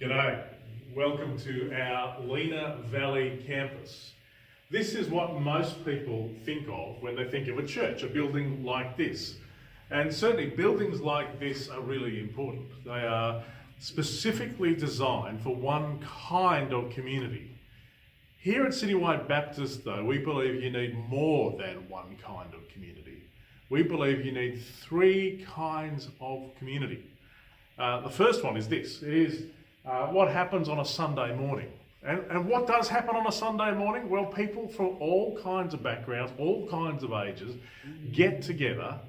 G'day, welcome to our Lena Valley campus. This is what most people think of when they think of a church, a building like this. And certainly buildings like this are really important. They are specifically designed for one kind of community. Here at Citywide Baptist though, we believe you need more than one kind of community. We believe you need three kinds of community. The first one is this. It is what happens on a Sunday morning. And what does happen on a Sunday morning? Well, people from all kinds of backgrounds, all kinds of ages, get together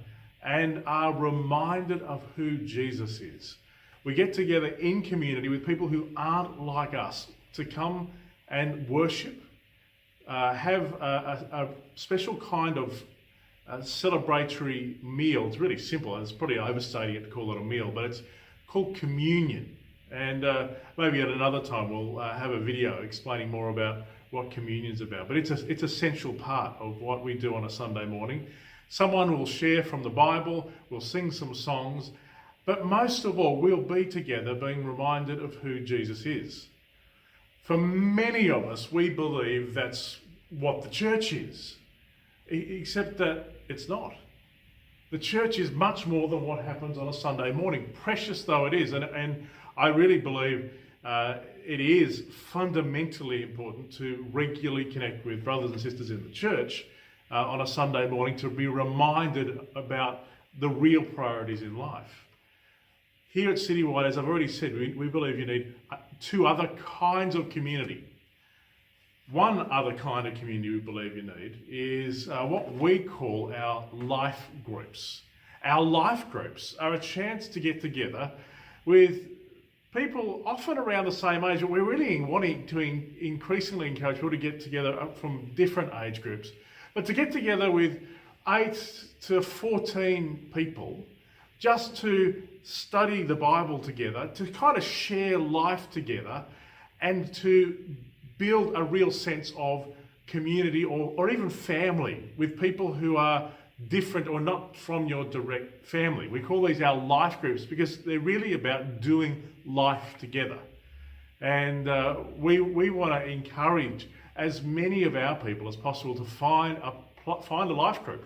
and are reminded of who Jesus is. We get together in community with people who aren't like us to come and worship, have a special kind of celebratory meal. It's really simple. It's probably overstating it to call it a meal, but it's called communion. And maybe at another time we'll have a video explaining more about what communion's about. But it's an essential part of what we do on a Sunday morning. Someone will share from the Bible, we'll sing some songs, but most of all we'll be together being reminded of who Jesus is. For many of us, we believe that's what the church is, except that it's not. The church is much more than what happens on a Sunday morning, precious though it is. And I really believe it is fundamentally important to regularly connect with brothers and sisters in the church on a Sunday morning to be reminded about the real priorities in life. Here at Citywide, as I've already said, we believe you need two other kinds of community. One other kind of community we believe you need is what we call our life groups. Our life groups are a chance to get together with people often around the same age, but we're really wanting to increasingly encourage people to get together from different age groups, but to get together with 8 to 14 people just to study the Bible together, to kind of share life together, and to build a real sense of community or even family with people who are different or not from your direct family. We call these our life groups because they're really about doing life together. And we want to encourage as many of our people as possible to find a life group.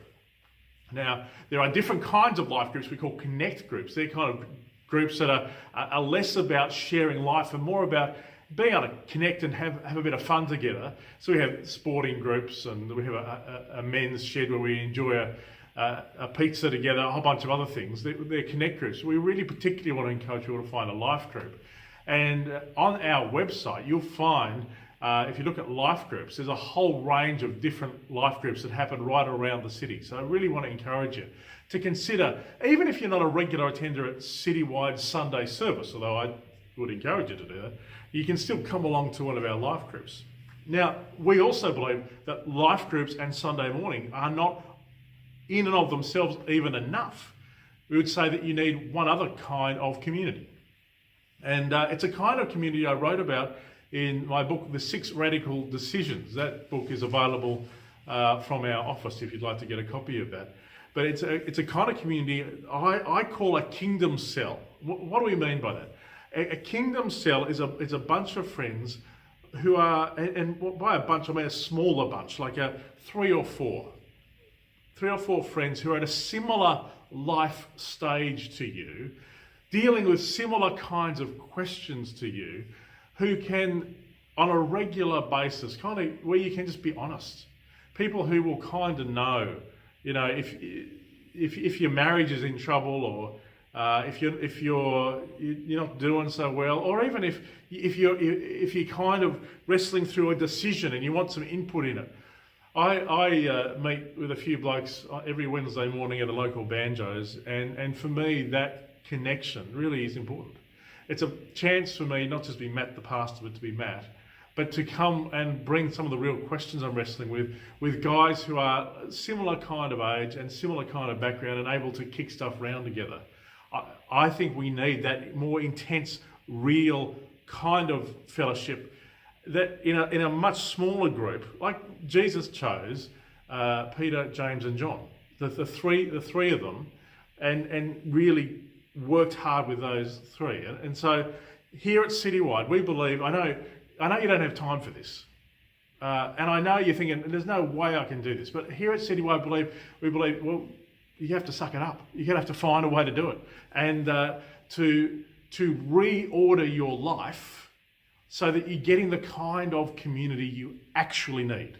Now, there are different kinds of life groups we call connect groups. They're kind of groups that are less about sharing life and more about being able to connect and have a bit of fun together. So we have sporting groups, and we have a men's shed where we enjoy a pizza together, a whole bunch of other things. They're connect groups. We really particularly want to encourage people to find a life group. And on our website, you'll find, if you look at life groups, there's a whole range of different life groups that happen right around the city. So I really want to encourage you to consider, even if you're not a regular attender at Citywide Sunday service, although I would encourage you to do that, you can still come along to one of our life groups. Now, we also believe that life groups and Sunday morning are not in and of themselves even enough. We would say that you need one other kind of community. And it's a kind of community I wrote about in my book, The 6 Radical Decisions. That book is available from our office if you'd like to get a copy of that. But it's a kind of community I call a kingdom cell. What do we mean by that? A kingdom cell is a bunch of friends who are, and by a bunch I mean a smaller bunch, like three or four friends who are at a similar life stage to you, dealing with similar kinds of questions to you, who can, on a regular basis, kind of where you can just be honest. People who will kind of know, if your marriage is in trouble, or if you're not doing so well, or even if you're kind of wrestling through a decision and you want some input in it. I meet with a few blokes every Wednesday morning at a local banjos, and for me that connection really is important. It's a chance for me not just to be Matt the pastor, but to be Matt, but to come and bring some of the real questions I'm wrestling with guys who are similar kind of age and similar kind of background and able to kick stuff around together. I think we need that more intense, real kind of fellowship that in a much smaller group, like Jesus chose Peter, James and John, the three of them, and really worked hard with those three. And so here at Citywide, we believe, I know you don't have time for this. And I know you're thinking, there's no way I can do this. But here at Citywide, we believe, well, you have to suck it up. You're going to have to find a way to do it. And to reorder your life so that you're getting the kind of community you actually need.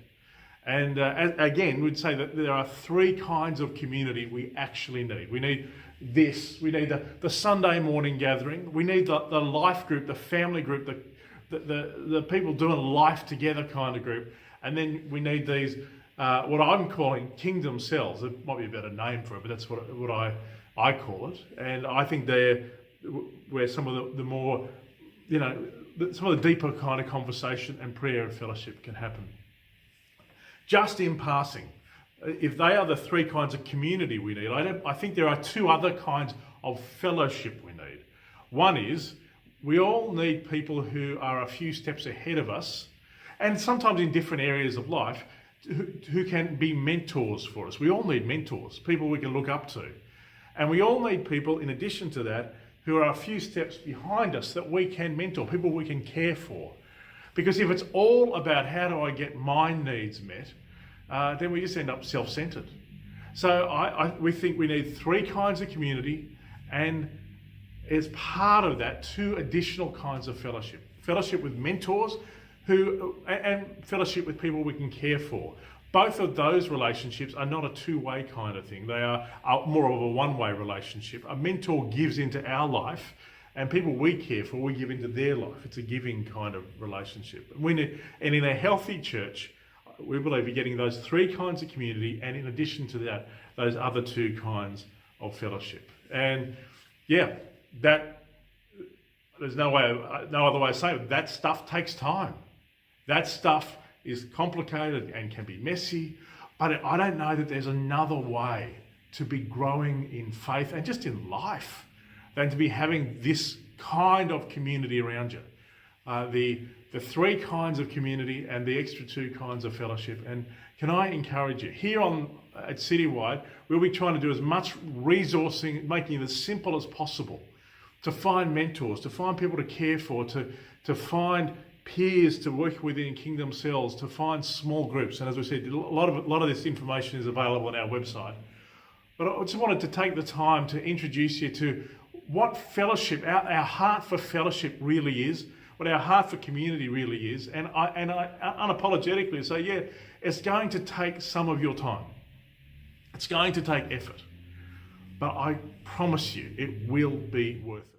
And again, we'd say that there are three kinds of community we actually need. We need this. We need the Sunday morning gathering. We need the life group, the family group, the people doing life together kind of group. And then we need these, what I'm calling kingdom cells. There might be a better name for it, but that's what I call it. And I think they're where some of the more, some of the deeper kind of conversation and prayer and fellowship can happen. Just in passing, if they are the three kinds of community we need, I think there are two other kinds of fellowship we need. One is we all need people who are a few steps ahead of us, and sometimes in different areas of life, who can be mentors for us. We all need mentors, people we can look up to. And we all need people, in addition to that, who are a few steps behind us that we can mentor, people we can care for. Because if it's all about how do I get my needs met, then we just end up self-centered. So we think we need three kinds of community, and as part of that, two additional kinds of fellowship. Fellowship with mentors and fellowship with people we can care for. Both of those relationships are not a two-way kind of thing. They are more of a one-way relationship. A mentor gives into our life, and people we care for, we give into their life. It's a giving kind of relationship. And in a healthy church, we believe you're getting those three kinds of community, and in addition to that, those other two kinds of fellowship. And yeah, there's no other way of saying it. That stuff takes time. That stuff is complicated and can be messy, but I don't know that there's another way to be growing in faith and just in life than to be having this kind of community around you. The three kinds of community and the extra two kinds of fellowship. And can I encourage you, here at Citywide, we'll be trying to do as much resourcing, making it as simple as possible to find mentors, to find people to care for, to find peers to work with in kingdom cells, to find small groups. And as we said, a lot of this information is available on our website. But I just wanted to take the time to introduce you to what fellowship, our heart for fellowship really is, what our heart for community really is. And I unapologetically say, yeah, it's going to take some of your time. It's going to take effort. But I promise you, it will be worth it.